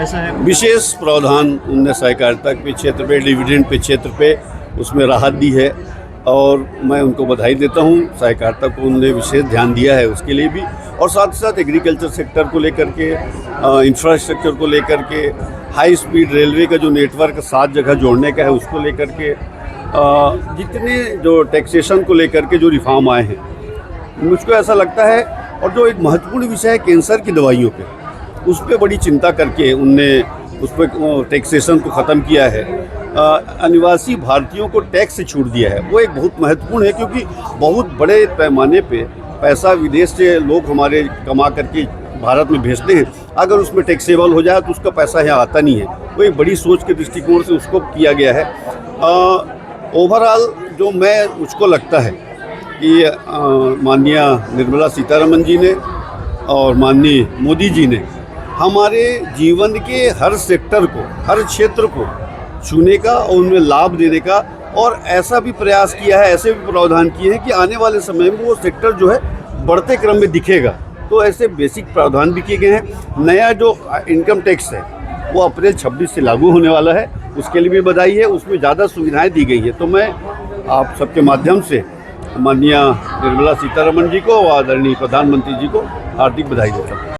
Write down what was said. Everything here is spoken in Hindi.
ऐसा है? विशेष प्रावधान उनने सहकारिता के क्षेत्र पे, डिविडेंड पे क्षेत्र पे उसमें राहत दी है और मैं उनको बधाई देता हूँ। सहकारिता को उन्होंने विशेष ध्यान दिया है उसके लिए भी, और साथ ही साथ एग्रीकल्चर सेक्टर को लेकर के, इंफ्रास्ट्रक्चर को लेकर के, हाई स्पीड रेलवे का जो नेटवर्क 7 जगह जोड़ने का है उसको लेकर के, जितने जो टैक्सेशन को लेकर के जो रिफॉर्म आए हैं, मुझको ऐसा लगता है। और जो एक महत्वपूर्ण विषय है कैंसर की दवाइयों पे, उस पर बड़ी चिंता करके उनने उस पर टैक्सेशन को ख़त्म किया है। अनिवासी भारतीयों को टैक्स से छूट दिया है, वो एक बहुत महत्वपूर्ण है, क्योंकि बहुत बड़े पैमाने पे पैसा विदेश से लोग हमारे कमा करके भारत में भेजते हैं। अगर उसमें टैक्सेबल हो जाए तो उसका पैसा यहाँ आता नहीं है। वो एक बड़ी सोच के दृष्टिकोण से उसको किया गया है। ओवरऑल जो मुझको लगता है कि माननीय निर्मला सीतारमण जी ने और माननीय मोदी जी ने हमारे जीवन के हर सेक्टर को, हर क्षेत्र को छूने का और उनमें लाभ देने का और ऐसा भी प्रयास किया है, ऐसे भी प्रावधान किए हैं कि आने वाले समय में वो सेक्टर जो है बढ़ते क्रम में दिखेगा। तो ऐसे बेसिक प्रावधान भी किए गए हैं। नया जो इनकम टैक्स है वो अप्रैल 26 से लागू होने वाला है, उसके लिए भी बधाई है। उसमें ज़्यादा सुविधाएं दी गई है। तो मैं आप सबके माध्यम से माननीय निर्मला सीतारमण जी को और आदरणीय प्रधानमंत्री जी को हार्दिक बधाई देता हूँ।